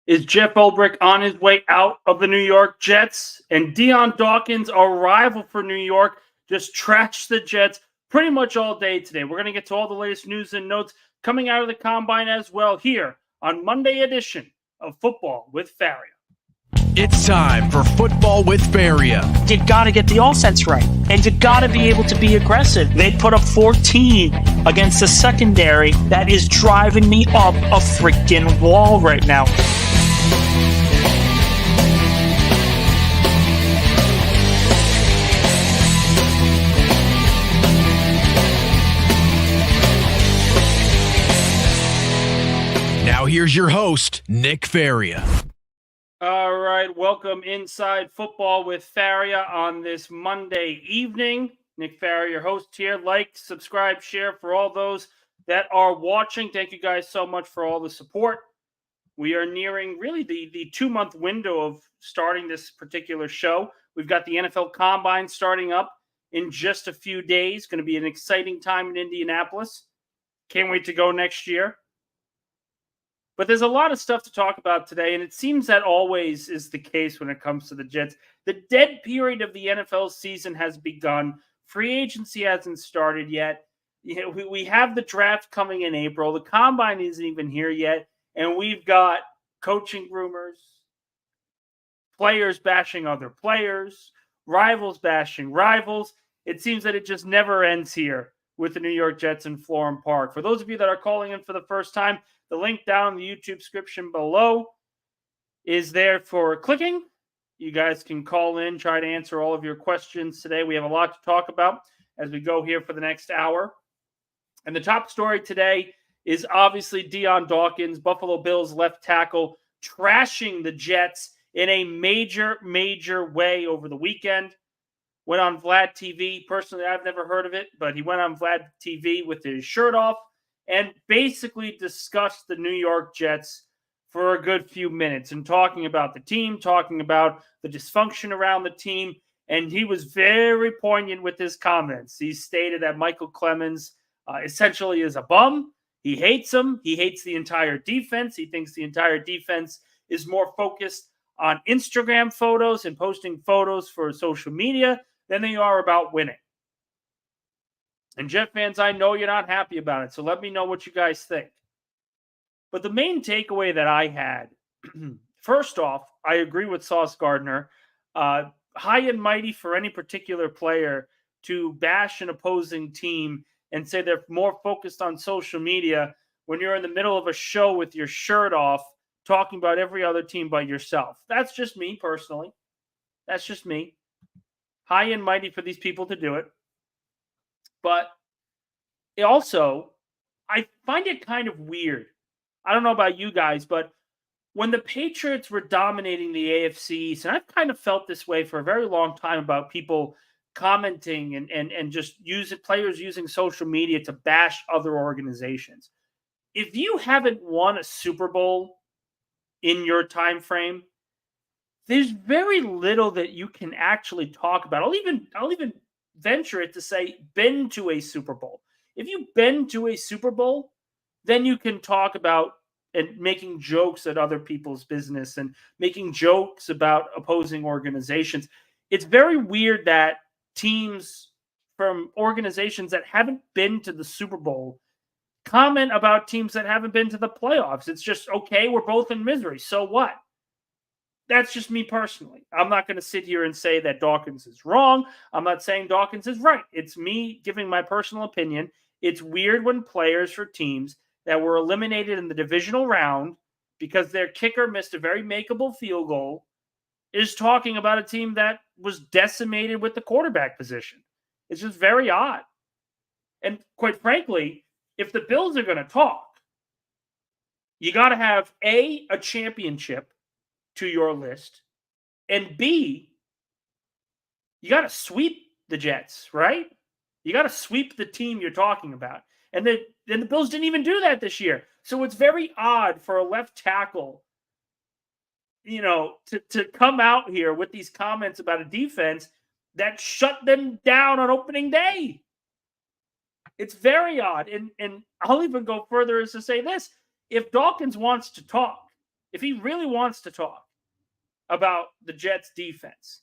Is Jeff Ulbrich on his way out of the New York Jets? And Dion Dawkins, a rival for New York, just trashed the Jets pretty much all day today. We're going to get to all the latest news and notes coming out of the Combine as well here on Monday edition of Football with Faria. It's time for Football with Faria. You got to get the offense right, and you got to be able to be aggressive. They put up 14 against the secondary. That is driving me up a freaking wall right now. Now here's your host, Nick Faria. All right, welcome inside Football with Faria on this Monday evening. Nick Faria, your host here. Like, subscribe, share for all those that are watching. Thank you guys so much for all the support. We are nearing really the 2-month window of starting this particular show. We've got the NFL Combine starting up in just a few days. Going to be an exciting time in Indianapolis. Can't wait to go next year. But there's a lot of stuff to talk about today, and it seems that always is the case when it comes to the Jets. The dead period of the NFL season has begun. Free agency hasn't started yet. We have the draft coming in April. The Combine isn't even here yet, and we've got coaching rumors, players bashing other players, rivals bashing rivals. It seems that it just never ends here with the New York Jets in Florham Park. For those of you that are calling in for the first time, the link down in the YouTube description below is there for clicking. You guys can call in, try to answer all of your questions today. We have a lot to talk about as we go here for the next hour. And the top story today is obviously Dion Dawkins, Buffalo Bills left tackle, trashing the Jets in a major, major way over the weekend. Went on Vlad TV. Personally, I've never heard of it, but he went on Vlad TV with his shirt off and basically discussed the New York Jets for a good few minutes and talking about the team, talking about the dysfunction around the team. And he was very poignant with his comments. He stated that Michael Clemens essentially is a bum. He hates him. He hates the entire defense. He thinks the entire defense is more focused on Instagram photos and posting photos for social media than they are about winning. And Jet fans, I know you're not happy about it, so let me know what you guys think. But the main takeaway that I had, first off, I agree with Sauce Gardner. High and mighty for any particular player to bash an opposing team and say they're more focused on social media when you're in the middle of a show with your shirt off, talking about every other team but yourself. That's just me personally. That's just me. High and mighty for these people to do it. But also, I find it kind of weird. I don't know about you guys, but when the Patriots were dominating the AFC East, and I've kind of felt this way for a very long time about people commenting and just players using social media to bash other organizations. If you haven't won a Super Bowl in your time frame, there's very little that you can actually talk about. I'll even venture it to say been to a Super Bowl. If you've been to a Super Bowl, then you can talk about and making jokes at other people's business and making jokes about opposing organizations. It's very weird that teams from organizations that haven't been to the Super Bowl comment about teams that haven't been to the playoffs. It's just, okay, we're both in misery. So what? That's just me personally. I'm not going to sit here and say that Dawkins is wrong. I'm not saying Dawkins is right. It's me giving my personal opinion. It's weird when players for teams that were eliminated in the divisional round because their kicker missed a very makeable field goal is talking about a team that was decimated with the quarterback position. It's just very odd. And quite frankly, if the Bills are going to talk, you got to have a championship to your list, and B, you got to sweep the Jets, right? You got to sweep the team you're talking about. And the Bills didn't even do that this year. So it's very odd for a left tackle, to come out here with these comments about a defense that shut them down on opening day. It's very odd. And I'll even go further as to say this. If Dawkins wants to talk, if he really wants to talk about the Jets defense,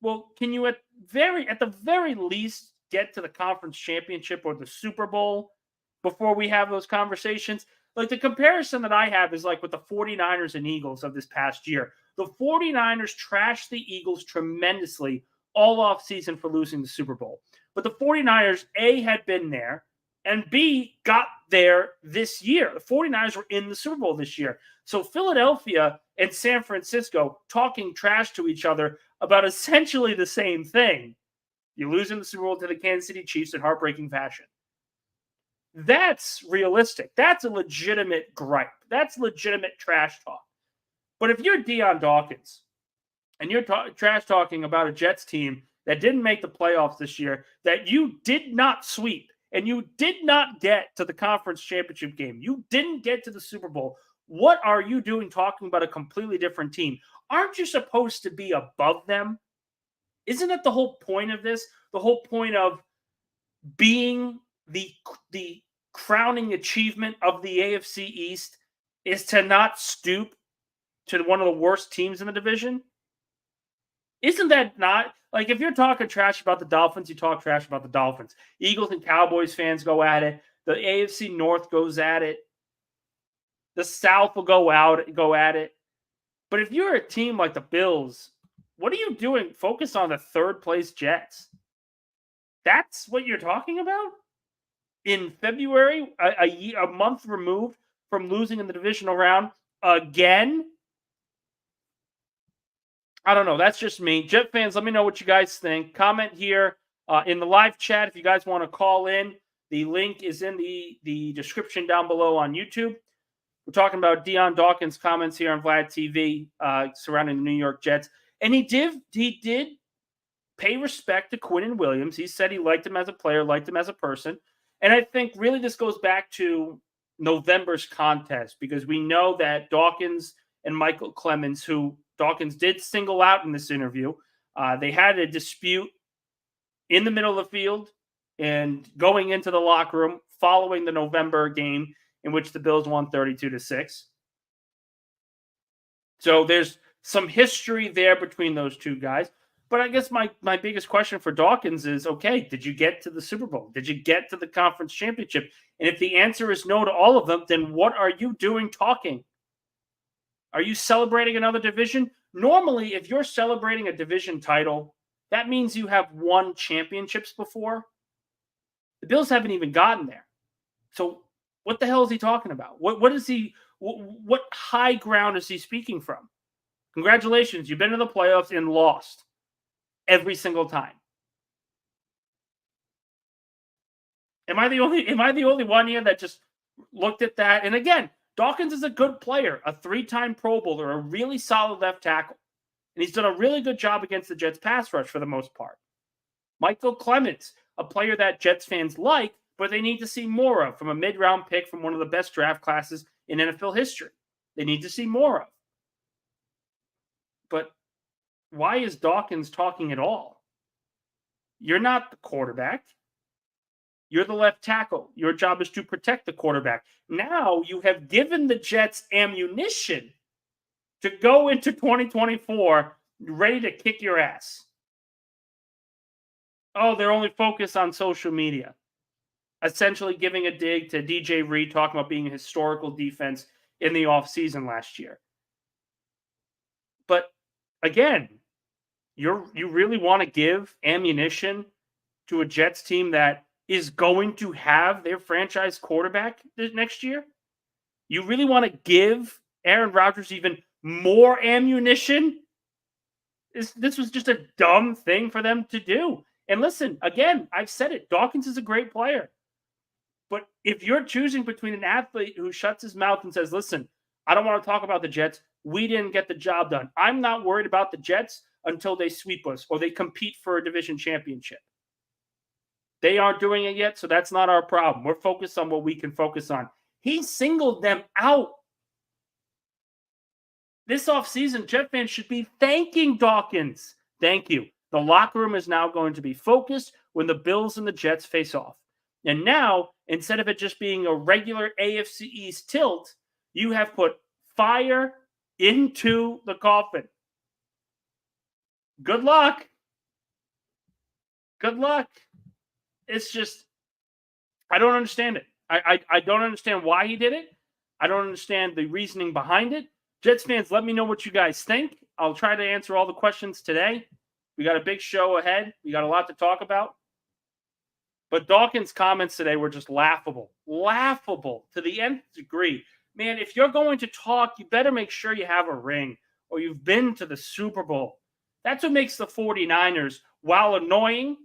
well, can you at the very least get to the conference championship or the Super Bowl before we have those conversations? Like, the comparison that I have is like with the 49ers and Eagles of this past year. The 49ers trashed the Eagles tremendously all off season for losing the Super Bowl. But the 49ers, A, had been there, and B, got there this year. The 49ers were in the Super Bowl this year. So Philadelphia and San Francisco talking trash to each other about essentially the same thing. You lose in the Super Bowl to the Kansas City Chiefs in heartbreaking fashion. That's realistic. That's a legitimate gripe. That's legitimate trash talk. But if you're Dion Dawkins and you're trash talking about a Jets team that didn't make the playoffs this year, that you did not sweep, and you did not get to the conference championship game, you didn't get to the Super Bowl, what are you doing talking about a completely different team? Aren't you supposed to be above them? Isn't that the whole point of this? The whole point of being the crowning achievement of the AFC East is to not stoop to one of the worst teams in the division? Isn't that not? Like, if you're talking trash about the Dolphins, you talk trash about the Dolphins. Eagles and Cowboys fans go at it. The AFC North goes at it. The South will go at it. But if you're a team like the Bills, what are you doing? Focus on the third place Jets. That's what you're talking about? In February, a month removed from losing in the divisional round again? I don't know. That's just me. Jet fans, let me know what you guys think. Comment here in the live chat if you guys want to call in. The link is in the description down below on YouTube. We're talking about Dion Dawkins' comments here on Vlad TV surrounding the New York Jets. And he did pay respect to Quinnen Williams. He said he liked him as a player, liked him as a person. And I think really this goes back to November's contest, because we know that Dawkins and Michael Clemens, who Dawkins did single out in this interview, they had a dispute in the middle of the field and going into the locker room following the November game in which the Bills won 32-6. So there's some history there between those two guys. But I guess my biggest question for Dawkins is, okay, did you get to the Super Bowl? Did you get to the conference championship? And if the answer is no to all of them, then what are you doing talking? Are you celebrating another division? Normally, if you're celebrating a division title, that means you have won championships before. The Bills haven't even gotten there. So what the hell is he talking about? What high ground is he speaking from? Congratulations, you've been to the playoffs and lost every single time. Am I the only one here that just looked at that? And again, Dawkins is a good player, a 3-time Pro Bowler, a really solid left tackle. And he's done a really good job against the Jets pass rush for the most part. Michael Clemens, a player that Jets fans like, but they need to see more of from a mid-round pick from one of the best draft classes in NFL history. They need to see more of. But why is Dawkins talking at all? You're not the quarterback. You're the left tackle. Your job is to protect the quarterback. Now you have given the Jets ammunition to go into 2024 ready to kick your ass. Oh, they're only focused on social media. Essentially giving a dig to DJ Reed, talking about being a historical defense in the offseason last year. But again, you really want to give ammunition to a Jets team that is going to have their franchise quarterback next year? You really want to give Aaron Rodgers even more ammunition? This was just a dumb thing for them to do. And listen, again, I've said it. Dawkins is a great player. But if you're choosing between an athlete who shuts his mouth and says, listen, I don't want to talk about the Jets. We didn't get the job done. I'm not worried about the Jets until they sweep us or they compete for a division championship. They aren't doing it yet, so that's not our problem. We're focused on what we can focus on. He singled them out. This offseason, Jet fans should be thanking Dawkins. Thank you. The locker room is now going to be focused when the Bills and the Jets face off. And now, instead of it just being a regular AFC East tilt, you have put fire into the coffin. Good luck. Good luck. It's just, I don't understand it. I don't understand why he did it. I don't understand the reasoning behind it. Jets fans, let me know what you guys think. I'll try to answer all the questions today. We got a big show ahead. We got a lot to talk about. But Dawkins' comments today were just laughable. Laughable to the nth degree. Man, if you're going to talk, you better make sure you have a ring or you've been to the Super Bowl. That's what makes the 49ers, while annoying,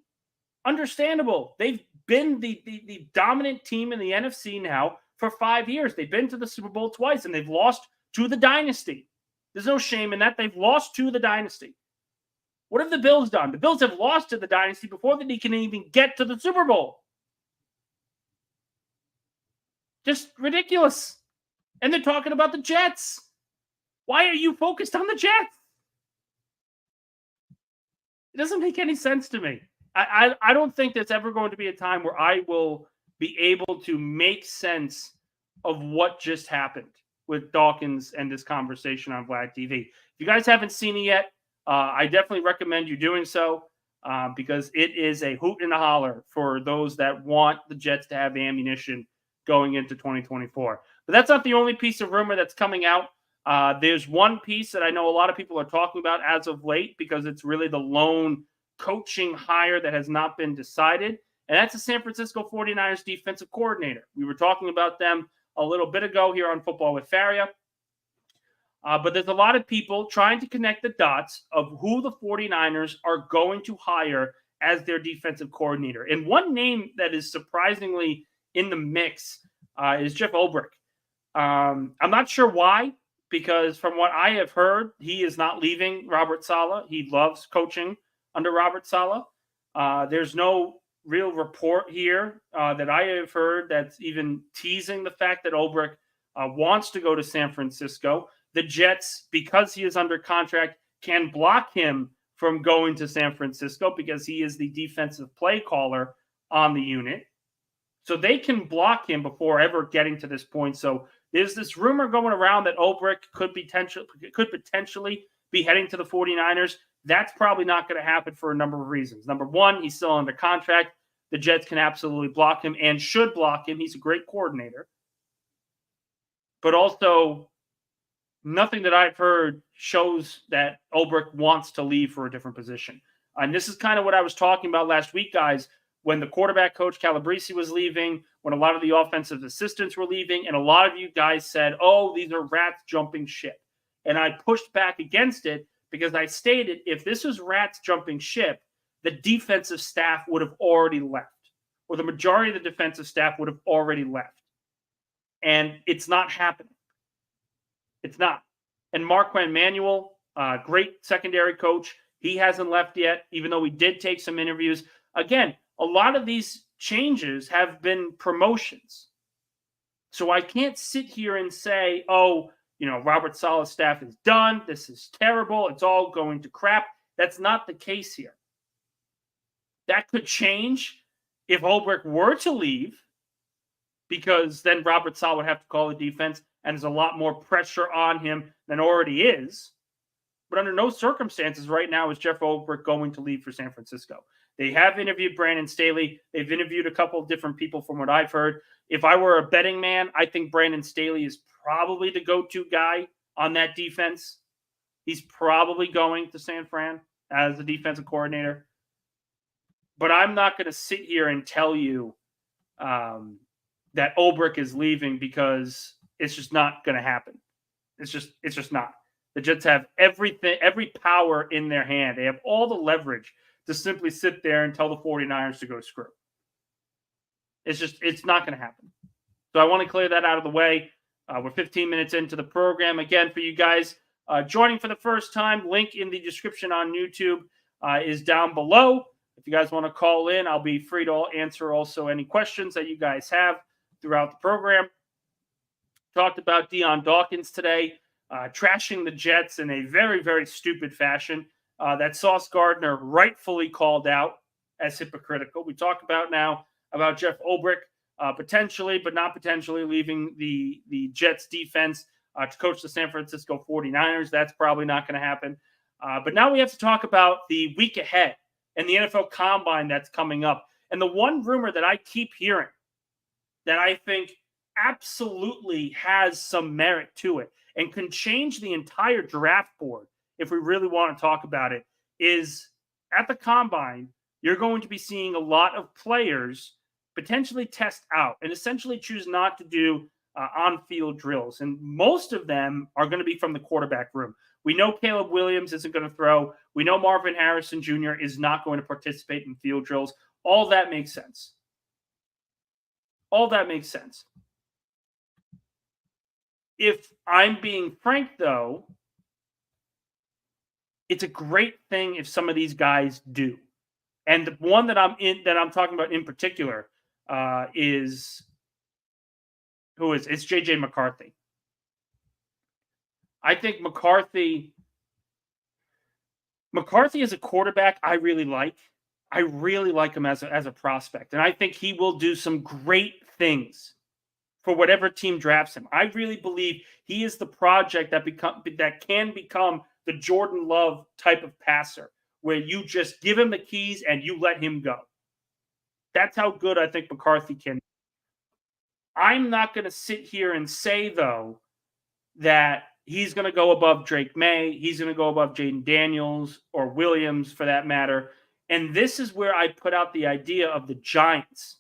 understandable. They've been the dominant team in the NFC now for 5 years. They've been to the Super Bowl twice, and they've lost to the dynasty. There's no shame in that. They've lost to the dynasty. What have the Bills done? The Bills have lost to the dynasty before they can even get to the Super Bowl. Just ridiculous. And they're talking about the Jets. Why are you focused on the Jets? It doesn't make any sense to me. I don't think there's ever going to be a time where I will be able to make sense of what just happened with Dawkins and this conversation on Vlad TV. If you guys haven't seen it yet, I definitely recommend you doing so because it is a hoot and a holler for those that want the Jets to have ammunition going into 2024. But that's not the only piece of rumor that's coming out. There's one piece that I know a lot of people are talking about as of late because it's really the lone coaching hire that has not been decided, and that's the San Francisco 49ers defensive coordinator. We were talking about them a little bit ago here on Football with Faria. But there's a lot of people trying to connect the dots of who the 49ers are going to hire as their defensive coordinator. And one name that is surprisingly in the mix is Jeff Ulbrich. I'm not sure why, because from what I have heard, he is not leaving Robert Saleh. He loves coaching under Robert Saleh. There's no real report here that I have heard that's even teasing the fact that Ulbrich wants to go to San Francisco. The Jets, because he is under contract, can block him from going to San Francisco because he is the defensive play caller on the unit. So they can block him before ever getting to this point. So there's this rumor going around that Ulbrich could potentially be heading to the 49ers. That's probably not going to happen for a number of reasons. Number one, he's still under contract. The Jets can absolutely block him and should block him. He's a great coordinator. But also, nothing that I've heard shows that Ulbrich wants to leave for a different position. And this is kind of what I was talking about last week, guys, when the quarterback coach Calabrese was leaving, when a lot of the offensive assistants were leaving, and a lot of you guys said, oh, these are rats jumping ship. And I pushed back against it because I stated if this was rats jumping ship, the defensive staff would have already left, or the majority of the defensive staff would have already left. And it's not happening. It's not. And Marquand Manuel, great secondary coach, he hasn't left yet, even though we did take some interviews. Again, a lot of these changes have been promotions. So I can't sit here and say, oh, Robert Saleh's staff is done. This is terrible. It's all going to crap. That's not the case here. That could change if Ulbrich were to leave, because then Robert Saleh would have to call the defense, and there's a lot more pressure on him than already is. But under no circumstances right now is Jeff Ulbrich going to leave for San Francisco. They have interviewed Brandon Staley. They've interviewed a couple of different people from what I've heard. If I were a betting man, I think Brandon Staley is probably the go-to guy on that defense. He's probably going to San Fran as the defensive coordinator. But I'm not going to sit here and tell you that Ulbrich is leaving, because it's just not going to happen. It's just not. The Jets have everything, every power in their hand. They have all the leverage to simply sit there and tell the 49ers to go screw. It's not going to happen. So I want to clear that out of the way. We're 15 minutes into the program. Again, for you guys joining for the first time, link in the description on YouTube is down below. If you guys want to call in, I'll be free to answer also any questions that you guys have throughout the program. Talked about Dion Dawkins today, trashing the Jets in a very, very stupid fashion that Sauce Gardner rightfully called out as hypocritical. We talked about now about Jeff Ulbrich potentially, but not potentially, leaving the Jets defense. to coach the San Francisco 49ers. That's probably not going to happen. But now we have to talk about the week ahead and the NFL Combine that's coming up. And the one rumor that I keep hearing that I think absolutely has some merit to it and can change the entire draft board if we really want to talk about it is at the Combine, you're going to be seeing a lot of players potentially test out and essentially choose not to do on-field drills. And most of them are going to be from the quarterback room. We know Caleb Williams isn't going to throw. We know Marvin Harrison Jr. is not going to participate in field drills. All that makes sense. All that makes sense. If I'm being frank, though, it's a great thing if some of these guys do. And the one that I'm talking about in particular is it's JJ McCarthy. I think McCarthy is a quarterback I really like. I really like him as a prospect. And I think he will do some great things for whatever team drafts him. I really believe he is the project that can become the Jordan Love type of passer, where you just give him the keys and you let him go. That's how good I think McCarthy can be. I'm not going to sit here and say, though, that he's going to go above Drake May. He's going to go above Jaden Daniels or Williams, for that matter. And this is where I put out the idea of the Giants,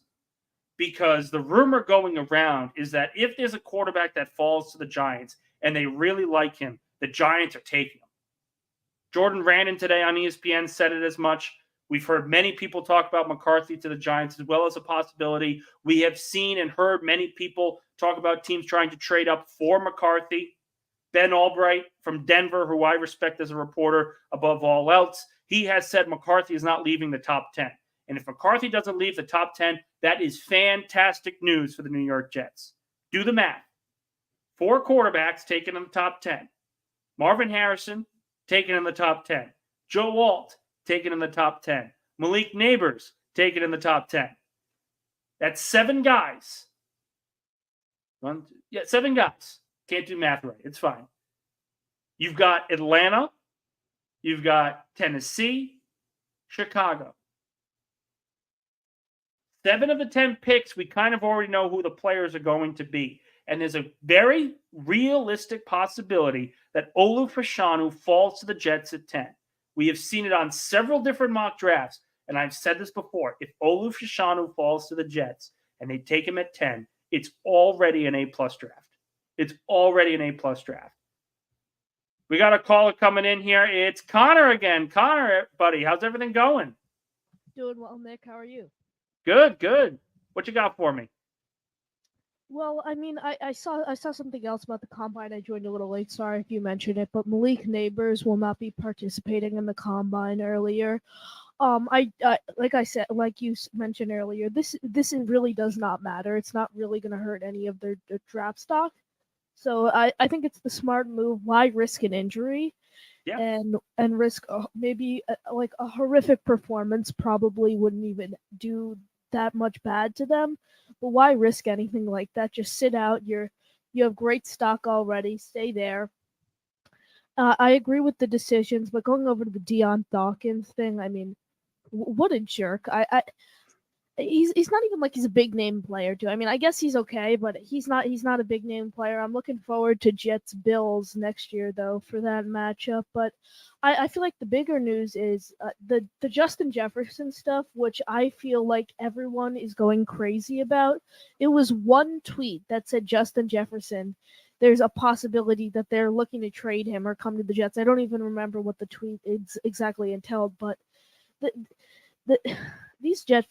because the rumor going around is that if there's a quarterback that falls to the Giants and they really like him, the Giants are taking him. Jordan Randon today on ESPN said it as much. We've heard many people talk about McCarthy to the Giants as well as a possibility. We have seen and heard many people talk about teams trying to trade up for McCarthy. Ben Albright from Denver, who I respect as a reporter above all else, he has said McCarthy is not leaving the top 10. And if McCarthy doesn't leave the top 10, that is fantastic news for the New York Jets. Do the math. 4 quarterbacks taken in the top 10. Marvin Harrison, taken in the top 10. Joe Alt, taken in the top 10. Malik Neighbors, taken in the top 10. That's 7 guys. 7 guys. Can't do math right. It's fine. You've got Atlanta. You've got Tennessee, Chicago. 7 of the 10 picks, we kind of already know who the players are going to be. And there's a very realistic possibility that Olu Fashanu falls to the Jets at 10. We have seen it on several different mock drafts, and I've said this before. If Olu Fashanu falls to the Jets and they take him at 10, it's already an A-plus draft. It's already an A-plus draft. We got a caller coming in here. It's Connor again. Connor, buddy, how's everything going? Doing well, Nick. How are you? Good, good. What you got for me? Well, I mean, I saw something else about the Combine. I joined a little late. Sorry if you mentioned it, but Malik Neighbors will not be participating in the Combine earlier. Like I said, like you mentioned earlier, this really does not matter. It's not really going to hurt any of their draft stock. So I think it's the smart move. Why risk an injury? Yeah. And risk maybe like a horrific performance probably wouldn't even do that much bad to them. But why risk anything like that? Just sit out. You have great stock already. Stay there. I agree with the decisions, but going over to the Dion Dawkins thing, I mean, what a jerk! He's not even like he's a big name player too. I mean, I guess he's okay, but he's not a big name player. I'm looking forward to Jets Bills next year though for that matchup. But I feel like the bigger news is the Justin Jefferson stuff, which I feel like everyone is going crazy about. It was one tweet that said Justin Jefferson. There's a possibility that they're looking to trade him or come to the Jets. I don't even remember what the tweet exactly entailed, but these Jet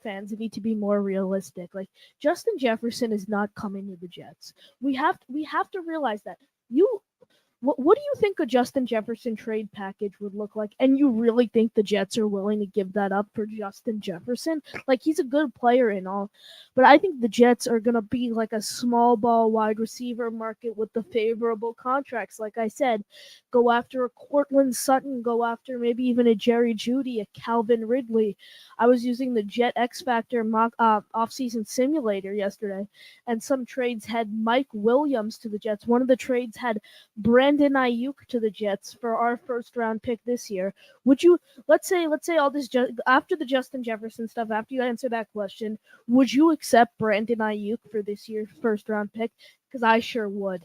fans need to be more realistic. Like, Justin Jefferson is not coming to the Jets. We have to realize that What do you think a Justin Jefferson trade package would look like? And you really think the Jets are willing to give that up for Justin Jefferson? Like, he's a good player and all, but I think the Jets are going to be like a small ball wide receiver market with the favorable contracts. Like I said, go after a Cortland Sutton, go after maybe even a Jerry Jeudy, a Calvin Ridley. I was using the Jet X Factor mock offseason simulator yesterday, and some trades had Mike Williams to the Jets. One of the trades had Brandon Ayuk to the Jets for our first round pick this year. Would you, let's say all this after the Justin Jefferson stuff, after you answer that question, would you accept Brandon Ayuk for this year's first round pick? Because I sure would.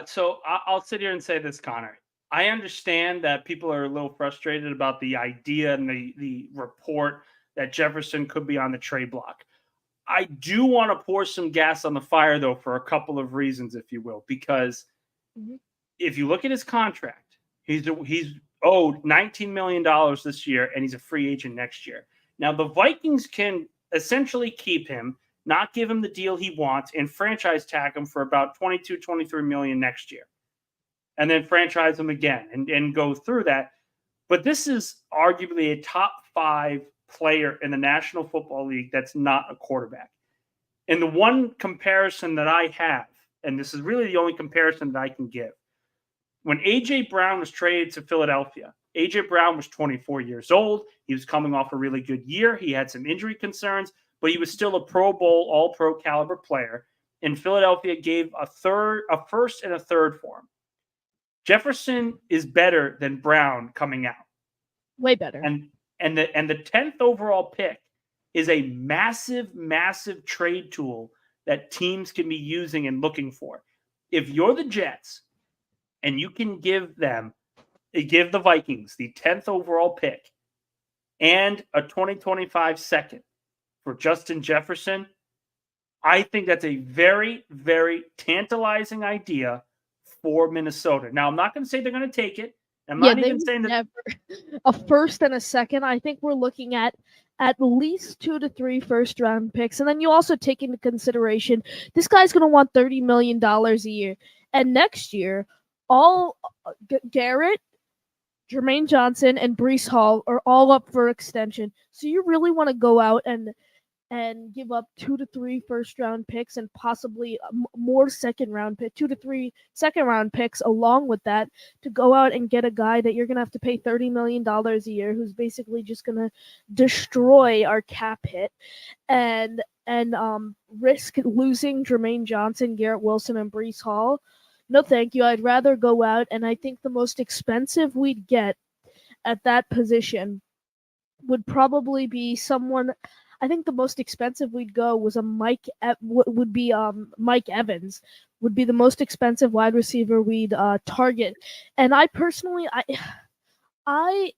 So I'll sit here and say this, Connor. I understand that people are a little frustrated about the idea and the report that Jefferson could be on the trade block. I do want to pour some gas on the fire, though, for a couple of reasons, if you will, because if you look at his contract, he's owed $19 million this year, and he's a free agent next year. Now, the Vikings can essentially keep him, not give him the deal he wants, and franchise tag him for about 22, 23 million next year. And then franchise him again and go through that. But this is arguably a top 5 player in the National Football League that's not a quarterback. And the one comparison that I have, and this is really the only comparison that I can give, when A.J. Brown was traded to Philadelphia, A.J. Brown was 24 years old. He was coming off a really good year. He had some injury concerns, but he was still a Pro Bowl, all-pro caliber player. And Philadelphia gave a first and a third for him. Jefferson is better than Brown coming out. Way better. And the 10th overall pick is a massive, massive trade tool that teams can be using and looking for. If you're the Jets and you can give the Vikings the 10th overall pick and a 2025 second for Justin Jefferson, I think that's a very, very tantalizing idea for Minnesota. Now, I'm not going to say they're going to take it. I'm not even saying that a first and a second. I think we're looking at least 2 to 3 first round picks. And then you also take into consideration this guy's going to want $30 million a year. And next year, all Garrett, Jermaine Johnson, and Breece Hall are all up for extension. So you really want to go out and give up 2 to 3 first round picks and possibly more 2 to 3 second round picks along with that to go out and get a guy that you're going to have to pay $30 million a year who's basically just going to destroy our cap hit and risk losing Jermaine Johnson, Garrett Wilson, and Breece Hall. No, thank you. I'd rather go out, and I think the most expensive we'd get at that position would probably be someone. I think the most expensive we'd go was Mike Evans would be the most expensive wide receiver we'd target. And I personally, I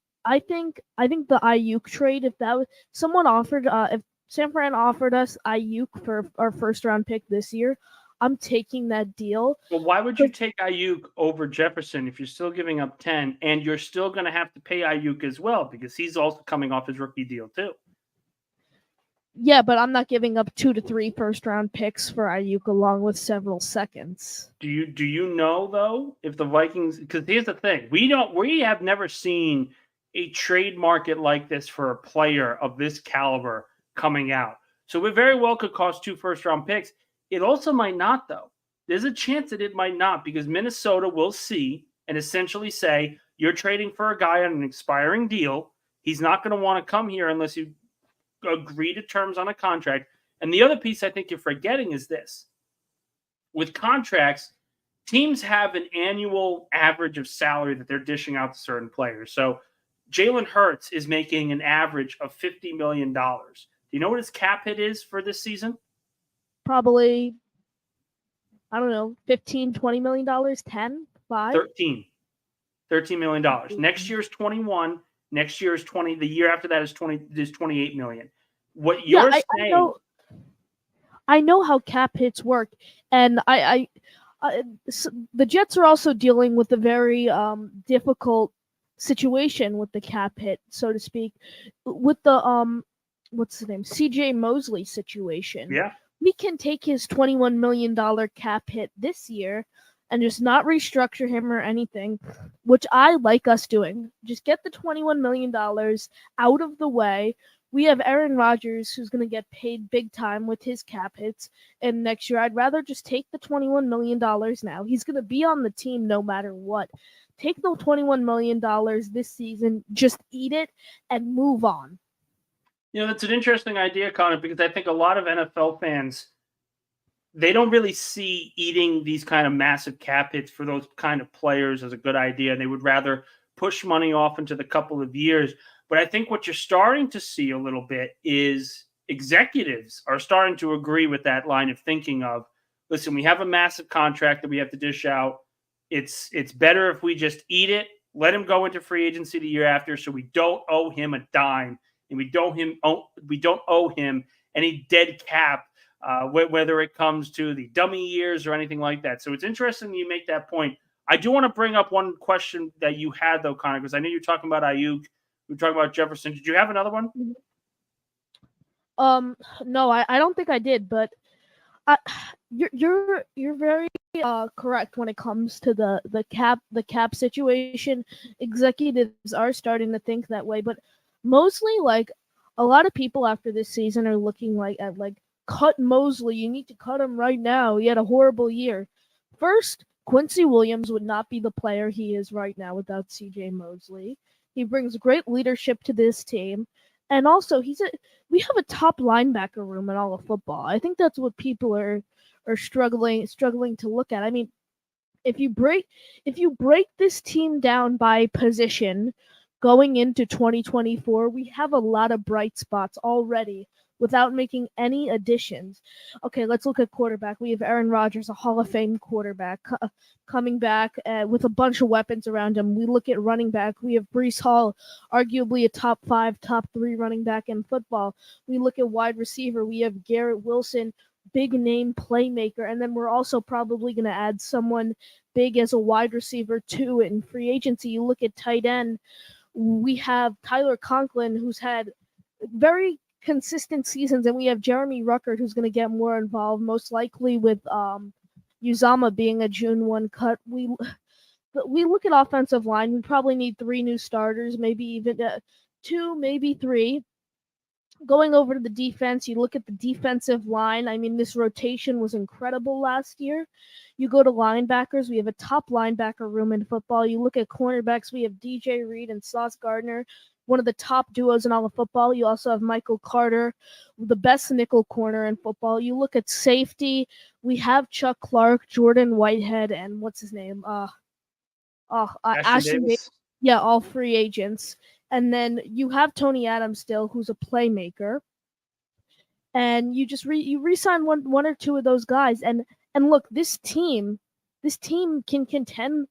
think the Ayuk trade, if that was someone offered, if San Fran offered us Ayuk for our first round pick this year, I'm taking that deal. Well, why would you take Ayuk over Jefferson if you're still giving up 10 and you're still going to have to pay Ayuk as well because he's also coming off his rookie deal too? Yeah, but I'm not giving up 2 to 3 first round picks for Ayuk along with several seconds. Do you know though if the Vikings? Because here's the thing: we have never seen a trade market like this for a player of this caliber coming out. So it very well could cost 2 first round picks. It also might not though. There's a chance that it might not because Minnesota will see and essentially say you're trading for a guy on an expiring deal. He's not going to want to come here unless you agree to terms on a contract. And the other piece I think you're forgetting is this. With contracts, teams have an annual average of salary that they're dishing out to certain players. So Jalen Hurts is making an average of $50 million. Do you know what his cap hit is for this season? Probably, I don't know, $15, $20 million, 10, 5? 13. $13 million. Next year is 21. Next year is 20. The year after that is 28 million. What you're saying? I know how cap hits work, and the Jets are also dealing with a very difficult situation with the cap hit, so to speak, with the what's the name, C.J. Mosley situation. Yeah, we can take his $21 million cap hit this year and just not restructure him or anything, which I like us doing. Just get the $21 million out of the way. We have Aaron Rodgers, who's going to get paid big time with his cap hits. And next year, I'd rather just take the $21 million now. He's going to be on the team no matter what. Take the $21 million this season, just eat it, and move on. That's an interesting idea, Connor, because I think a lot of NFL fans, they don't really see eating these kind of massive cap hits for those kind of players as a good idea. They would rather push money off into the couple of years. But I think what you're starting to see a little bit is executives are starting to agree with that line of thinking of, listen, we have a massive contract that we have to dish out. It's better if we just eat it, let him go into free agency the year after, so we don't owe him a dime, and we don't owe him any dead cap, whether it comes to the dummy years or anything like that. So it's interesting you make that point. I do want to bring up one question that you had, though, Connor, because I know you're talking about Ayuk. We're talking about Jefferson. Did you have another one? No, I don't think I did, but you're very correct when it comes to the cap situation. Executives are starting to think that way, but mostly like a lot of people after this season are looking at cut Mosley. You need to cut him right now. He had a horrible year. First, Quincy Williams would not be the player he is right now without CJ Mosley. He brings great leadership to this team. And also, we have a top linebacker room in all of football. I think that's what people are struggling to look at. I mean, if you break this team down by position going into 2024, we have a lot of bright spots already without making any additions. Okay, let's look at quarterback. We have Aaron Rodgers, a Hall of Fame quarterback, coming back with a bunch of weapons around him. We look at running back. We have Breece Hall, arguably a top 5, top 3 running back in football. We look at wide receiver. We have Garrett Wilson, big name playmaker. And then we're also probably going to add someone big as a wide receiver too in free agency. You look at tight end. We have Tyler Conklin, who's had very consistent seasons, and we have Jeremy Ruckert, who's going to get more involved, most likely with Uzama being a June 1 cut. We look at offensive line. We probably need 3 new starters, maybe even 2, maybe 3. Going over to the defense, you look at the defensive line. I mean, this rotation was incredible last year. You go to linebackers, we have a top linebacker room in football. You look at cornerbacks, we have DJ Reed and Sauce Gardner, one of the top duos in all of football. You also have Michael Carter, the best nickel corner in football. You look at safety, we have Chuck Clark, Jordan Whitehead, and what's his name? Ashton Davis. Yeah, all free agents. And then you have Tony Adams still, who's a playmaker. And you just re-sign one or two of those guys. And look, this team can contend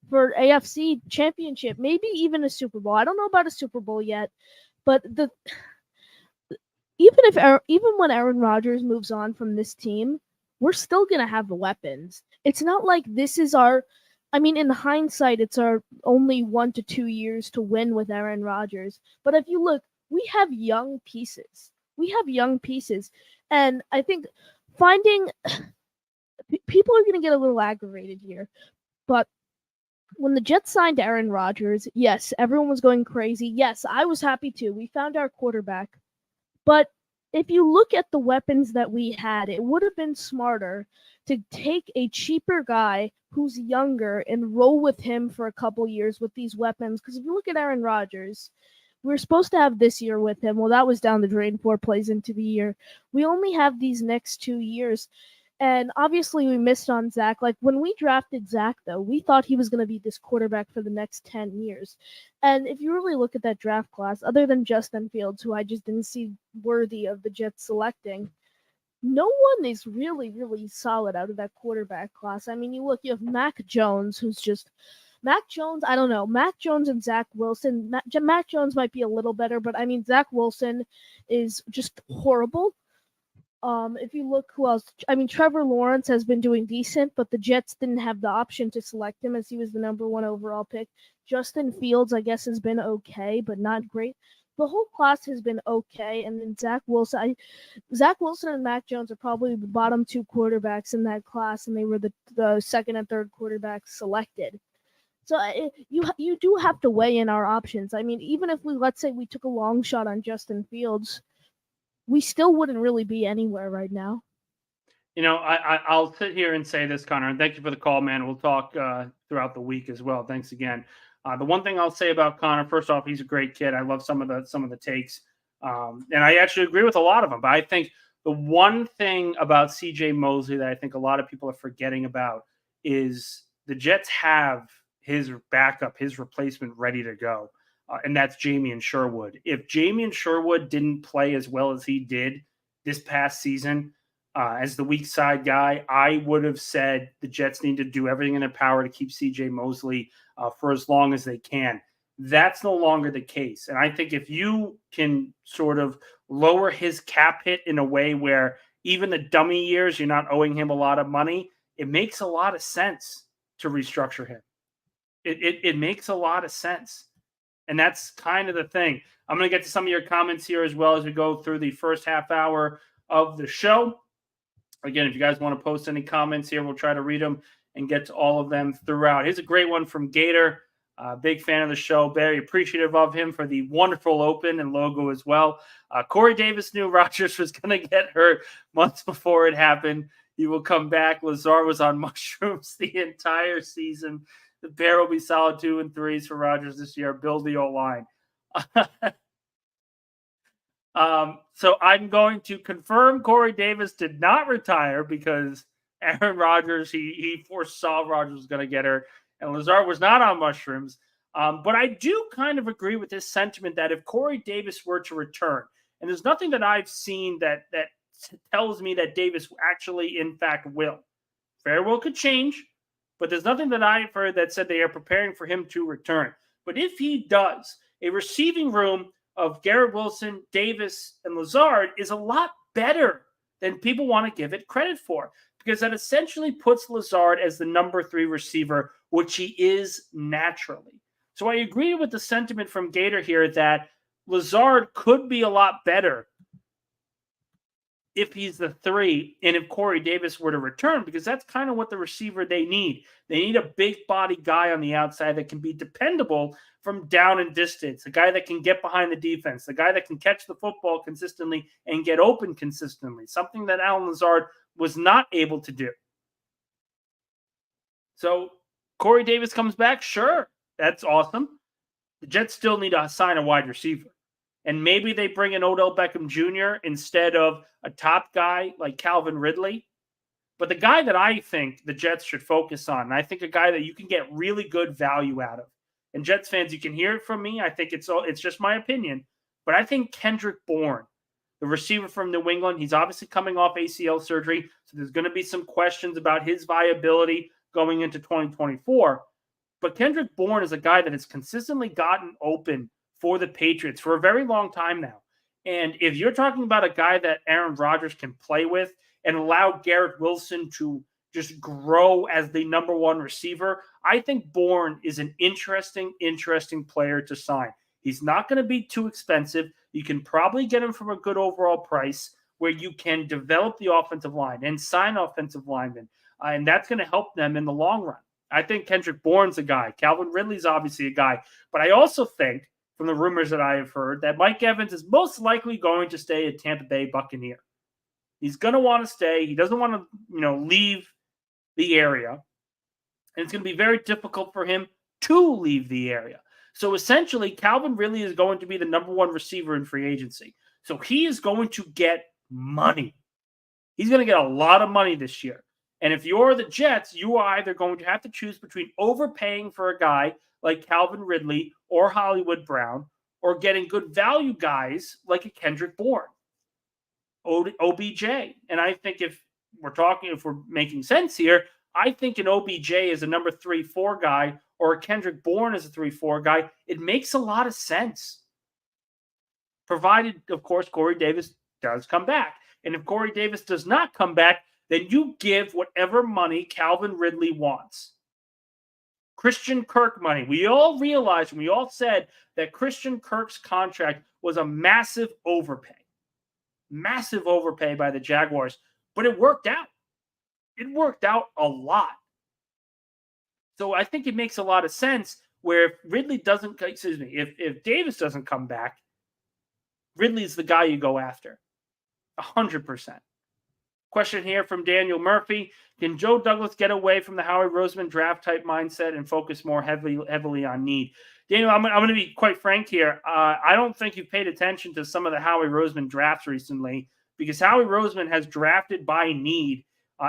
for AFC championship, maybe even a Super Bowl. I don't know about a Super Bowl yet, but even when Aaron Rodgers moves on from this team, we're still gonna have the weapons. It's not like this is in hindsight, it's our only 1 to 2 years to win with Aaron Rodgers. But if you look, we have young pieces. And I think people are going to get a little aggravated here. But when the Jets signed Aaron Rodgers, yes, everyone was going crazy. Yes, I was happy too. We found our quarterback. But if you look at the weapons that we had, it would have been smarter to take a cheaper guy who's younger and roll with him for a couple years with these weapons. Because if you look at Aaron Rodgers, we were supposed to have this year with him. Well, that was down the drain 4 plays into the year. We only have these next 2 years. And obviously we missed on Zach. Like when we drafted Zach, though, we thought he was going to be this quarterback for the next 10 years. And if you really look at that draft class, other than Justin Fields, who I just didn't see worthy of the Jets selecting, no one is really, really solid out of that quarterback class. I mean, you have Mac Jones, I don't know. Mac Jones and Zach Wilson. Mac Jones might be a little better, but I mean, Zach Wilson is just horrible. If you look who else, I mean, Trevor Lawrence has been doing decent, but the Jets didn't have the option to select him as he was the number 1 overall pick. Justin Fields, I guess, has been okay, but not great. the whole class has been okay, and then Zach Wilson and Mac Jones are probably the bottom two quarterbacks in that class, and they were the second and third quarterbacks selected. So you do have to weigh in our options. I mean, even if let's say we took a long shot on Justin Fields, we still wouldn't really be anywhere right now. I'll sit here and say this, Connor, and thank you for the call, man. We'll talk throughout the week as well. Thanks again. The one thing I'll say about Connor, first off, he's a great kid. I love some of the takes, and I actually agree with a lot of them. But I think the one thing about CJ Mosley that I think a lot of people are forgetting about is the Jets have his backup, his replacement ready to go, and that's Jamien Sherwood. If Jamien Sherwood didn't play as well as he did this past season, as the weak side guy, I would have said the Jets need to do everything in their power to keep CJ Mosley for as long as they can. That's no longer the case. And I think if you can sort of lower his cap hit in a way where even the dummy years, you're not owing him a lot of money, it makes a lot of sense to restructure him. It makes a lot of sense. And that's kind of the thing. I'm going to get to some of your comments here as well as we go through the first half hour of the show. Again, if you guys want to post any comments here, we'll try to read them and get to all of them throughout. Here's a great one from Gator. Big fan of the show. Very appreciative of him for the wonderful open and logo as well. Corey Davis knew Rodgers was going to get hurt months before it happened. He will come back. Lazard was on mushrooms the entire season. The pair will be solid 2 and 3s for Rodgers this year. Build the O-line. So I'm going to confirm Corey Davis did not retire because Aaron Rodgers, he foresaw Rodgers was going to get hurt, and Lazard was not on mushrooms. But I do kind of agree with this sentiment that if Corey Davis were to return, and there's nothing that I've seen that tells me that Davis actually, in fact, will. Very well could change, but there's nothing that I've heard that said they are preparing for him to return. But if he does, a receiving room of Garrett Wilson, Davis, and Lazard is a lot better than people want to give it credit for, because that essentially puts Lazard as the number 3 receiver, which he is naturally. So I agree with the sentiment from Gator here that Lazard could be a lot better if he's the 3 and if Corey Davis were to return, because that's kind of what the receiver they need. They need a big body guy on the outside that can be dependable from down and distance, a guy that can get behind the defense, the guy that can catch the football consistently and get open consistently, something that Allen Lazard was not able to do. So Corey Davis comes back, sure, that's awesome. The Jets still need to sign a wide receiver. And maybe they bring in Odell Beckham Jr. instead of a top guy like Calvin Ridley. But the guy that I think the Jets should focus on, and I think a guy that you can get really good value out of, and Jets fans, you can hear it from me. I think it's just my opinion. But I think Kendrick Bourne, the receiver from New England, he's obviously coming off ACL surgery. So there's going to be some questions about his viability going into 2024. But Kendrick Bourne is a guy that has consistently gotten open for the Patriots for a very long time now. And if you're talking about a guy that Aaron Rodgers can play with and allow Garrett Wilson to just grow as the number 1 receiver, I think Bourne is an interesting player to sign. He's not going to be too expensive. You can probably get him from a good overall price where you can develop the offensive line and sign offensive linemen. And that's going to help them in the long run. I think Kendrick Bourne's a guy. Calvin Ridley's obviously a guy. But I also think, from the rumors that I have heard, that Mike Evans is most likely going to stay at Tampa Bay Buccaneer. He's going to want to stay. He doesn't want to, leave the area. And it's going to be very difficult for him to leave the area. So essentially, Calvin Ridley is going to be the number 1 receiver in free agency. So he is going to get money. He's going to get a lot of money this year. And if you're the Jets, you are either going to have to choose between overpaying for a guy like Calvin Ridley or Hollywood Brown, or getting good value guys like a Kendrick Bourne, OBJ. And I think if we're making sense here, I think an OBJ is a number 3-4 guy or a Kendrick Bourne is a 3-4 guy. It makes a lot of sense. Provided, of course, Corey Davis does come back. And if Corey Davis does not come back, then you give whatever money Calvin Ridley wants. Christian Kirk money. We all realized and we all said that Christian Kirk's contract was a massive overpay by the Jaguars, but it worked out. It worked out a lot. So I think it makes a lot of sense where if if Davis doesn't come back, Ridley's the guy you go after. 100%. Question here from Daniel Murphy. Can Joe Douglas get away from the Howie Roseman draft type mindset and focus more heavily on need? Daniel, I'm going to be quite frank here. I don't think you've paid attention to some of the Howie Roseman drafts recently, because Howie Roseman has drafted by need,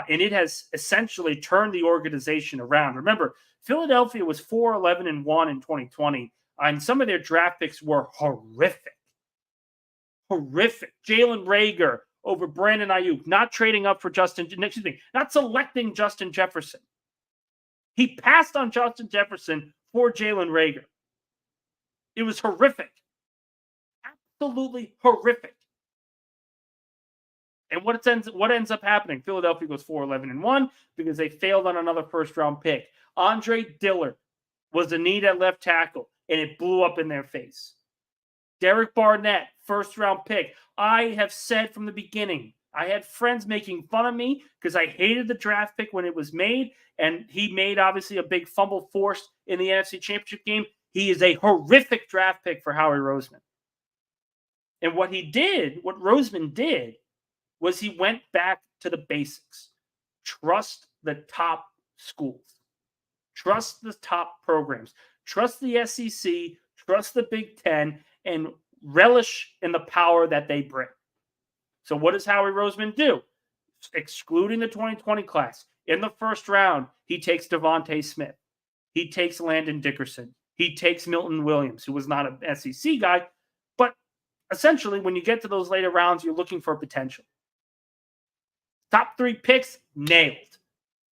and it has essentially turned the organization around. Remember, Philadelphia was 4-11-1 in 2020, and some of their draft picks were horrific. Jalen Reagor over Brandon Ayuk, not selecting Justin Jefferson. He passed on Justin Jefferson for Jalen Reagor. It was horrific. Absolutely horrific. And what ends up happening? Philadelphia goes 4-11-1 because they failed on another first-round pick. Andre Dillard was the need at left tackle, and it blew up in their face. Derek Barnett, first-round pick. I have said from the beginning, I had friends making fun of me because I hated the draft pick when it was made, and he made, obviously, a big fumble forced in the NFC Championship game. He is a horrific draft pick for Howie Roseman. And what Roseman did, was he went back to the basics. Trust the top schools. Trust the top programs. Trust the SEC. Trust the Big Ten. And relish in the power that they bring. So what does Howie Roseman do? Excluding the 2020 class, in the first round, he takes Devontae Smith. He takes Landon Dickerson. He takes Milton Williams, who was not an SEC guy. But essentially, when you get to those later rounds, you're looking for potential. Top 3 picks, nailed.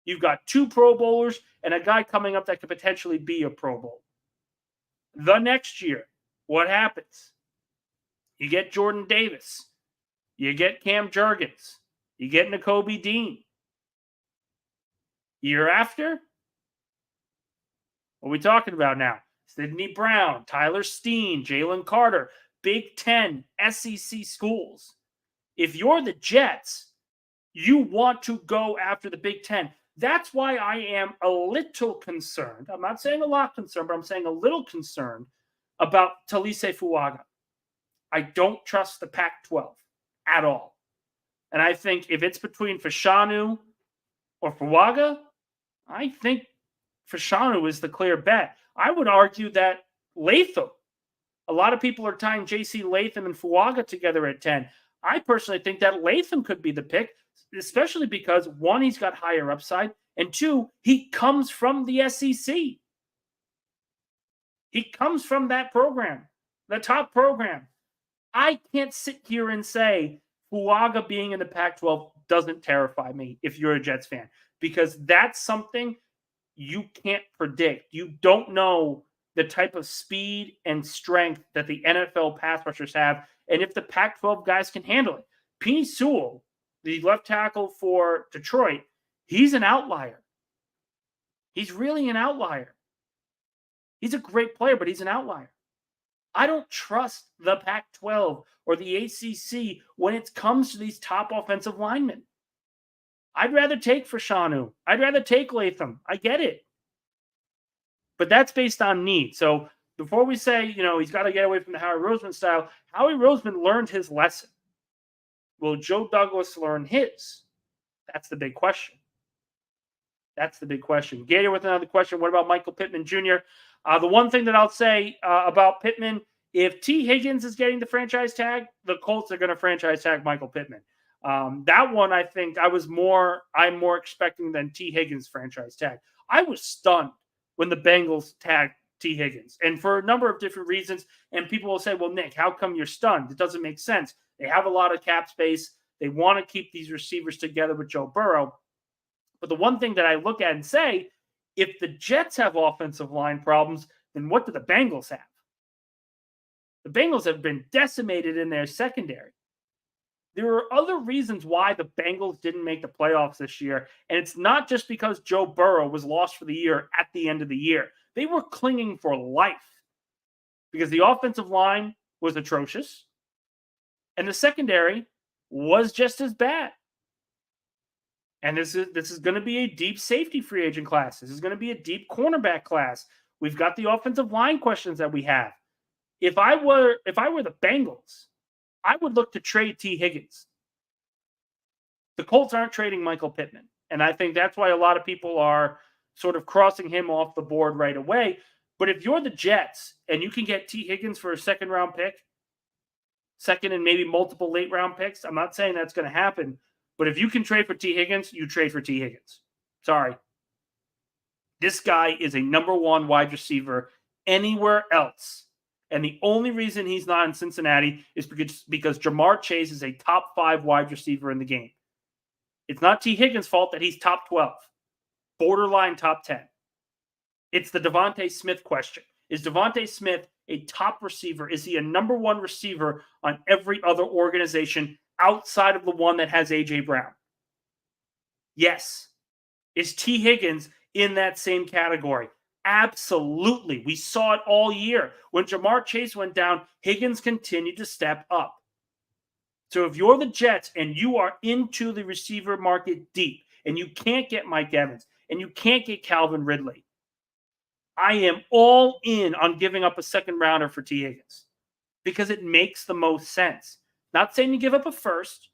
You've got 2 Pro Bowlers and a guy coming up that could potentially be a Pro Bowl. The next year, what happens? You get Jordan Davis. You get Cam Jurgens. You get Nakobe Dean. Year after, what are we talking about now? Sidney Brown, Tyler Steen, Jalen Carter, Big Ten, SEC schools. If you're the Jets, you want to go after the Big Ten. That's why I am a little concerned. I'm not saying a lot concerned, but I'm saying a little concerned about Talise Fuaga. I don't trust the Pac-12 at all. And I think if it's between Fashanu or Fuaga, I think Fashanu is the clear bet. I would argue that Latham, a lot of people are tying J.C. Latham and Fuaga together at 10. I personally think that Latham could be the pick, especially because, 1, he's got higher upside, and 2, he comes from the SEC. He comes from that program, the top program. I can't sit here and say Fuaga being in the Pac-12 doesn't terrify me if you're a Jets fan, because that's something you can't predict. You don't know the type of speed and strength that the NFL pass rushers have, and if the Pac-12 guys can handle it. Penei Sewell, the left tackle for Detroit, he's an outlier. He's really an outlier. He's a great player, but he's an outlier. I don't trust the Pac-12 or the ACC when it comes to these top offensive linemen. I'd rather take Fashanu. I'd rather take Latham. I get it. But that's based on need. So before we say, he's got to get away from the Howie Roseman style, Howie Roseman learned his lesson. Will Joe Douglas learn his? That's the big question. Gator with another question. What about Michael Pittman Jr.? The one thing that I'll say about Pittman, if T. Higgins is getting the franchise tag, the Colts are going to franchise tag Michael Pittman. That one, I think I'm more expecting than T. Higgins franchise tag. I was stunned when the Bengals tagged T. Higgins, and for a number of different reasons. And people will say, well, Nick, how come you're stunned? It doesn't make sense. They have a lot of cap space. They want to keep these receivers together with Joe Burrow. But the one thing that I look at and say, if the Jets have offensive line problems, then what do the Bengals have? The Bengals have been decimated in their secondary. There are other reasons why the Bengals didn't make the playoffs this year. And it's not just because Joe Burrow was lost for the year at the end of the year. They were clinging for life because the offensive line was atrocious and the secondary was just as bad. And this is going to be a deep safety free agent class. This is going to be a deep cornerback class. We've got the offensive line questions that we have. If I were the Bengals, I would look to trade T. Higgins. The Colts aren't trading Michael Pittman. And I think that's why a lot of people are sort of crossing him off the board right away. But if you're the Jets and you can get T. Higgins for a second-round pick, second and maybe multiple late-round picks, I'm not saying that's going to happen. But if you can trade for T. Higgins, you trade for T. Higgins. Sorry. This guy is a number one wide receiver anywhere else. And the only reason he's not in Cincinnati is because Jamar Chase is a top 5 wide receiver in the game. It's not T. Higgins' fault that he's top 12, borderline top 10. It's the Devontae Smith question. Is Devontae Smith a top receiver? Is he a number one receiver on every other organization outside of the one that has A.J. Brown? Yes. Is T. Higgins in that same category? Absolutely. We saw it all year. When Jamar Chase went down, Higgins continued to step up. So if you're the Jets and you are into the receiver market deep and you can't get Mike Evans and you can't get Calvin Ridley, I am all in on giving up a second rounder for T. Higgins because it makes the most sense. Not saying you give up a first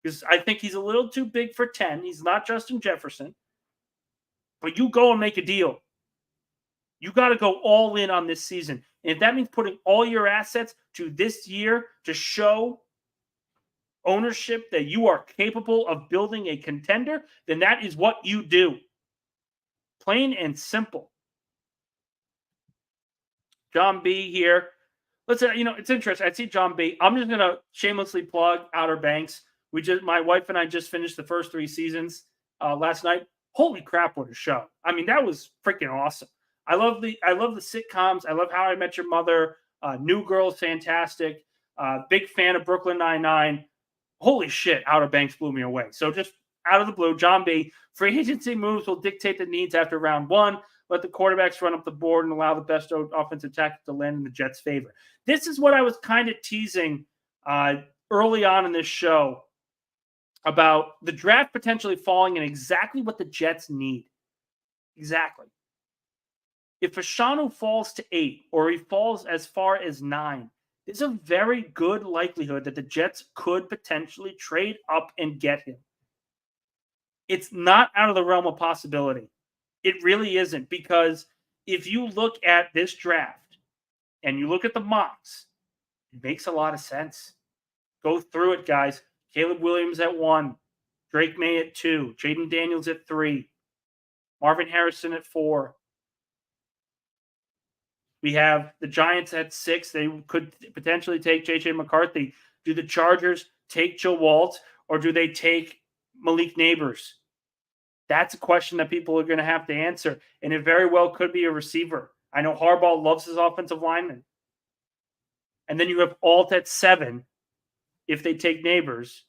because I think he's a little too big for 10. He's not Justin Jefferson. But you go and make a deal. You got to go all in on this season. And if that means putting all your assets to this year to show ownership that you are capable of building a contender, then that is what you do. Plain and simple. John B here. Listen, it's interesting. I see John B. I'm just going to shamelessly plug Outer Banks. My wife and I just finished the first 3 seasons last night. Holy crap, what a show. I mean, that was freaking awesome. I love the sitcoms. I love How I Met Your Mother. New Girl is fantastic. Big fan of Brooklyn Nine-Nine. Holy shit, Outer Banks blew me away. So just out of the blue, John B. Free agency moves will dictate the needs after round 1. Let the quarterbacks run up the board and allow the best offensive tackle to land in the Jets' favor. This is what I was kind of teasing early on in this show about the draft potentially falling in exactly what the Jets need. Exactly. If Fashanu falls to 8 or he falls as far as 9, there's a very good likelihood that the Jets could potentially trade up and get him. It's not out of the realm of possibility. It really isn't, because if you look at this draft and you look at the mocks, it makes a lot of sense. Go through it, guys. Caleb Williams at 1, Drake May at 2, Jaden Daniels at 3, Marvin Harrison at 4. We have the Giants at 6. They could potentially take J.J. McCarthy. Do the Chargers take Joe Waltz, or do they take Malik Neighbors? That's a question that people are going to have to answer, and it very well could be a receiver. I know Harbaugh loves his offensive linemen. And then you have Alt at 7 if they take Neighbors.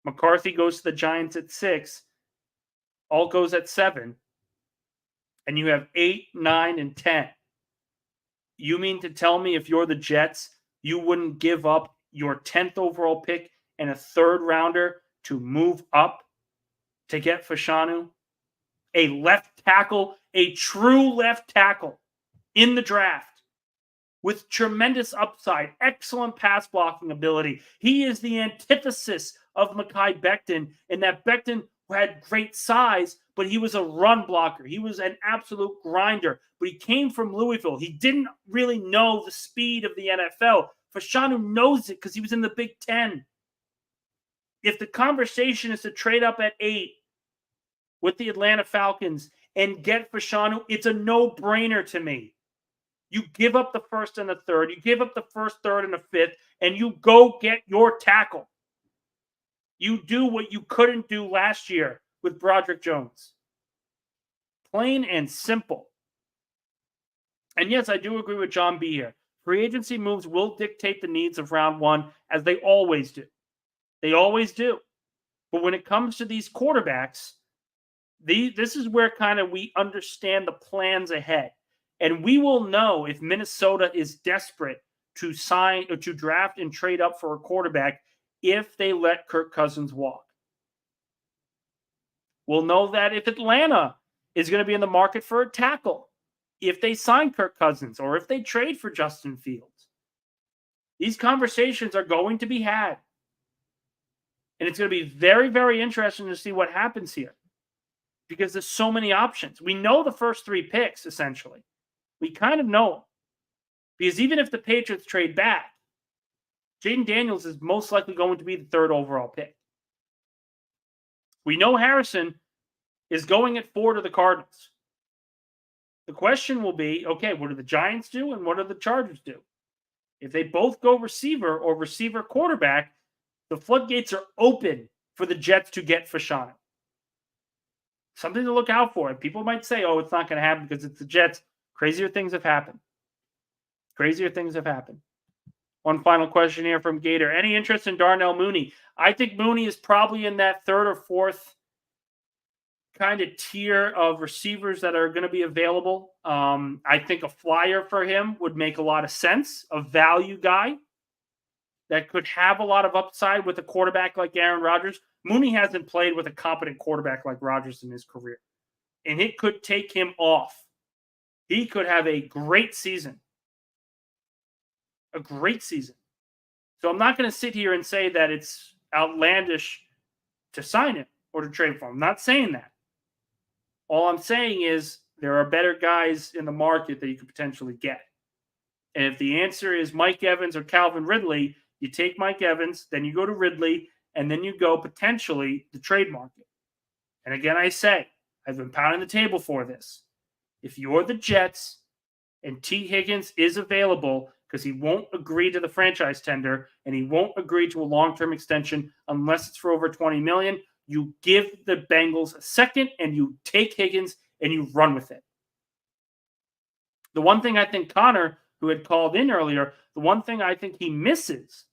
McCarthy goes to the Giants at 6. Alt goes at 7. And you have 8, 9, and 10. You mean to tell me if you're the Jets, you wouldn't give up your 10th overall pick and a 3rd rounder to move up to get Fashanu? A left tackle, a true left tackle in the draft with tremendous upside, excellent pass blocking ability. He is the antithesis of Mekhi Becton, in that Becton had great size, but he was a run blocker. He was an absolute grinder, but he came from Louisville. He didn't really know the speed of the NFL. Fashanu knows it because he was in the Big Ten. If the conversation is to trade up at 8 with the Atlanta Falcons and get Fashanu, it's a no-brainer to me. You give up the 1st and the 3rd. You give up the 1st, 3rd, and the 5th, and you go get your tackle. You do what you couldn't do last year with Broderick Jones. Plain and simple. And yes, I do agree with John B. here. Free agency moves will dictate the needs of round 1, as they always do. They always do. But when it comes to these quarterbacks, this is where kind of we understand the plans ahead. And we will know if Minnesota is desperate to sign or to draft and trade up for a quarterback if they let Kirk Cousins walk. We'll know that if Atlanta is going to be in the market for a tackle, if they sign Kirk Cousins or if they trade for Justin Fields. These conversations are going to be had. And it's going to be very, very interesting to see what happens here because there's so many options. We know the first 3 picks, essentially. We kind of know them. Because even if the Patriots trade back, Jaden Daniels is most likely going to be the 3rd overall pick. We know Harrison is going at 4 to the Cardinals. The question will be, okay, what do the Giants do and what do the Chargers do? If they both go receiver or receiver quarterback, the floodgates are open for the Jets to get Fashanu. Something to look out for. And people might say, oh, it's not going to happen because it's the Jets. Crazier things have happened. Crazier things have happened. One final question here from Gator. Any interest in Darnell Mooney? I think Mooney is probably in that 3rd or 4th kind of tier of receivers that are going to be available. I think a flyer for him would make a lot of sense. A value guy that could have a lot of upside with a quarterback like Aaron Rodgers. Mooney hasn't played with a competent quarterback like Rodgers in his career. And it could take him off. He could have a great season. A great season. So I'm not going to sit here and say that it's outlandish to sign him or to trade for him. I'm not saying that. All I'm saying is there are better guys in the market that you could potentially get. And if the answer is Mike Evans or Calvin Ridley, you take Mike Evans, then you go to Ridley, and then you go potentially the trade market. And again, I say, I've been pounding the table for this. If you're the Jets and T. Higgins is available because he won't agree to the franchise tender and he won't agree to a long-term extension unless it's for over $20 million, you give the Bengals a second and you take Higgins and you run with it. The one thing I think Connor, who had called in earlier, the one thing I think he misses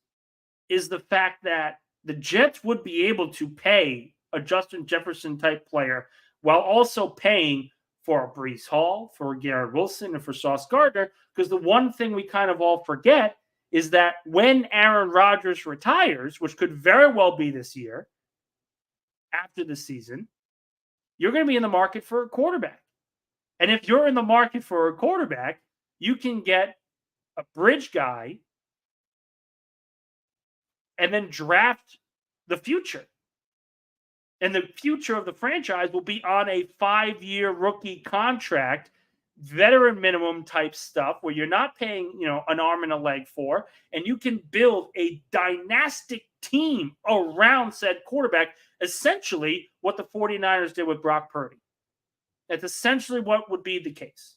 is the fact that the Jets would be able to pay a Justin Jefferson type player while also paying for a Breece Hall, for Garrett Wilson, and for Sauce Gardner, because the one thing we kind of all forget is that when Aaron Rodgers retires, which could very well be this year, after the season, you're going to be in the market for a quarterback. And if you're in the market for a quarterback, you can get a bridge guy and then draft the future. And the future of the franchise will be on a 5-year rookie contract, veteran minimum type stuff where you're not paying, an arm and a leg for, and you can build a dynastic team around said quarterback, essentially what the 49ers did with Brock Purdy. That's essentially what would be the case.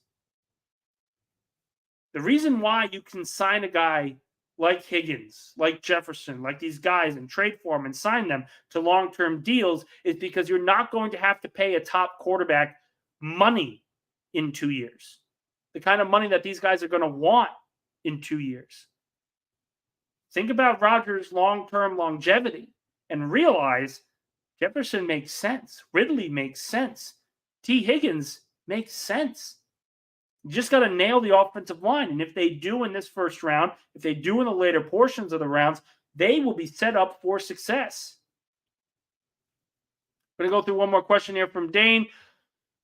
The reason why you can sign a guy like Higgins, like Jefferson, like these guys and trade for them and sign them to long-term deals is because you're not going to have to pay a top quarterback money in 2 years. The kind of money that these guys are going to want in 2 years. Think about Rodgers' long-term longevity and realize Jefferson makes sense. Ridley makes sense. T. Higgins makes sense. You just got to nail the offensive line. And if they do in this first round, if they do in the later portions of the rounds, they will be set up for success. I'm going to go through one more question here from Dane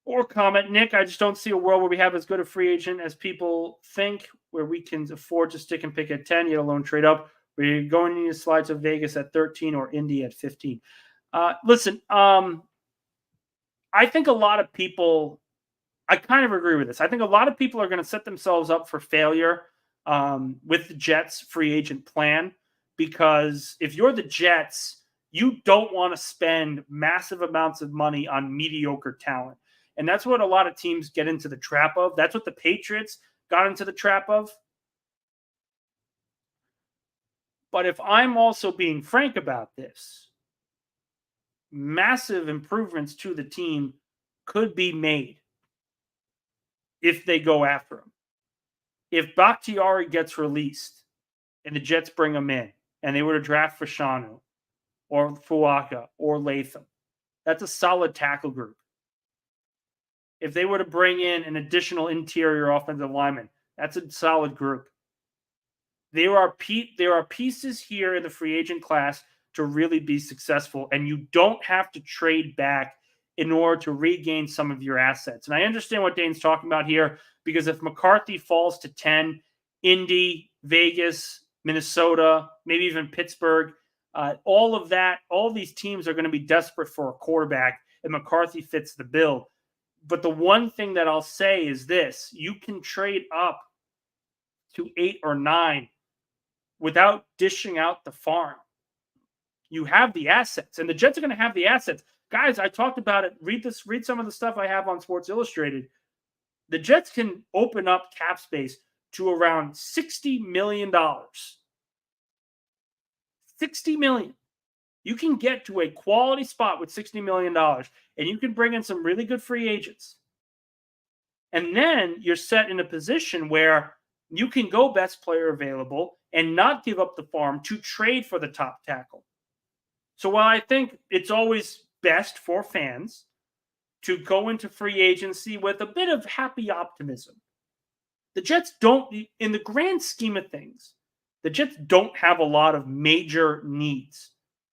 or comment. Nick, I just don't see a world where we have as good a free agent as people think, where we can afford to stick and pick at 10, yet alone trade up. We're going to need to slide to Vegas at 13 or Indy at 15. Listen, I think a lot of people, I kind of agree with this. I think a lot of people are going to set themselves up for failure with the Jets free agent plan, because if you're the Jets, you don't want to spend massive amounts of money on mediocre talent. And that's what a lot of teams get into the trap of. That's what the Patriots got into the trap of. But if I'm also being frank about this, massive improvements to the team could be made if they go after him. If Bakhtiari gets released and the Jets bring him in and they were to draft Fashanu, or Fuaka or Latham. That's a solid tackle group. If they were to bring in an additional interior offensive lineman, that's a solid group. There are pieces here in the free agent class to really be successful, and you don't have to trade back in order to regain some of your assets. And I understand what Dane's talking about here, because if McCarthy falls to 10, Indy, Vegas, Minnesota, maybe even Pittsburgh, all of that, all these teams are going to be desperate for a quarterback, and McCarthy fits the bill. But the one thing that I'll say is this: you can trade up to 8 or 9 without dishing out the farm. You have the assets, and the Jets are going to have the assets. Guys, I talked about it. Read some of the stuff I have on Sports Illustrated. The Jets can open up cap space to around $60 million. $60 million. You can get to a quality spot with $60 million, and you can bring in some really good free agents. And then you're set in a position where you can go best player available and not give up the farm to trade for the top tackle. So while I think it's always best for fans to go into free agency with a bit of happy optimism, the Jets don't, in the grand scheme of things, the Jets don't have a lot of major needs.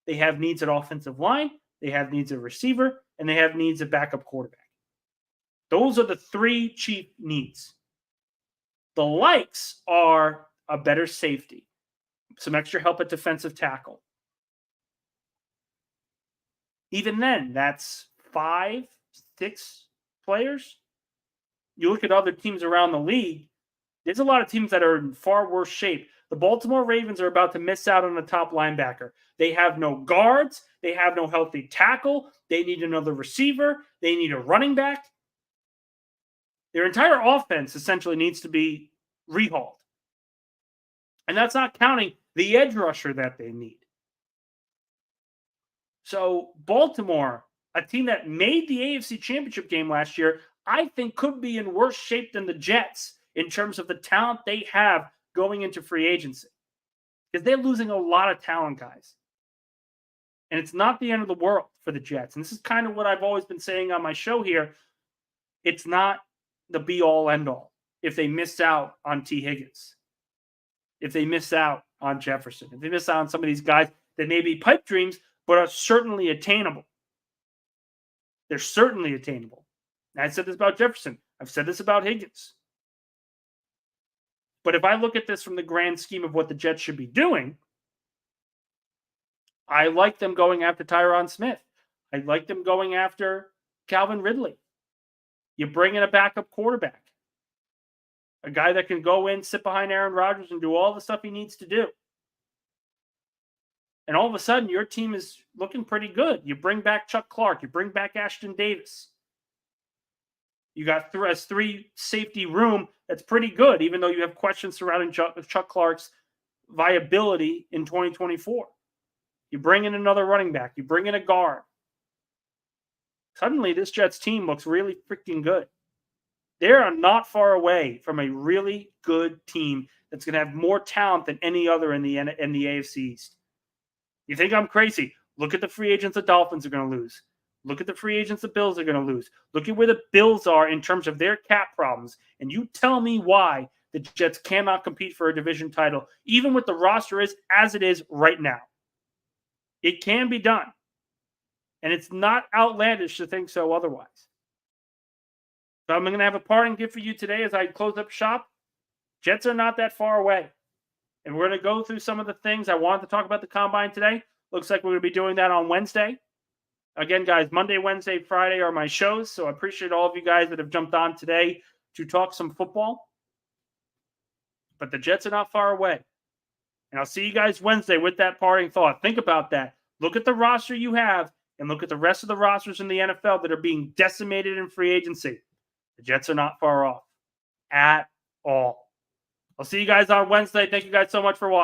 They have needs at offensive line, they have needs at receiver, and they have needs at backup quarterback. Those are the 3 chief needs. The likes are a better safety, some extra help at defensive tackle. Even then, that's 5, 6 players. You look at other teams around the league, there's a lot of teams that are in far worse shape. The Baltimore Ravens are about to miss out on a top linebacker. They have no guards. They have no healthy tackle. They need another receiver. They need a running back. Their entire offense essentially needs to be rehauled. And that's not counting the edge rusher that they need. So Baltimore, a team that made the AFC Championship game last year, I think could be in worse shape than the Jets in terms of the talent they have going into free agency. Because they're losing a lot of talent, guys. And it's not the end of the world for the Jets. And this is kind of what I've always been saying on my show here. It's not the be-all, end-all if they miss out on T. Higgins, if they miss out on Jefferson, if they miss out on some of these guys that may be pipe dreams, but are certainly attainable. They're certainly attainable. And I said this about Jefferson. I've said this about Higgins. But if I look at this from the grand scheme of what the Jets should be doing, I like them going after Tyron Smith. I like them going after Calvin Ridley. You bring in a backup quarterback, a guy that can go in, sit behind Aaron Rodgers, and do all the stuff he needs to do. And all of a sudden, your team is looking pretty good. You bring back Chuck Clark. You bring back Ashton Davis. You got 3 safety room that's pretty good, even though you have questions surrounding Chuck Clark's viability in 2024. You bring in another running back. You bring in a guard. Suddenly, this Jets team looks really freaking good. They are not far away from a really good team that's going to have more talent than any other in the AFC East. You think I'm crazy? Look at the free agents the Dolphins are going to lose. Look at the free agents the Bills are going to lose. Look at where the Bills are in terms of their cap problems. And you tell me why the Jets cannot compete for a division title, even with the roster as it is right now. It can be done. And it's not outlandish to think so otherwise. So I'm going to have a parting gift for you today as I close up shop. Jets are not that far away. And we're going to go through some of the things I wanted to talk about the Combine today. Looks like we're going to be doing that on Wednesday. Again, guys, Monday, Wednesday, Friday are my shows. So I appreciate all of you guys that have jumped on today to talk some football. But the Jets are not far away. And I'll see you guys Wednesday with that parting thought. Think about that. Look at the roster you have and look at the rest of the rosters in the NFL that are being decimated in free agency. The Jets are not far off at all. I'll see you guys on Wednesday. Thank you guys so much for watching.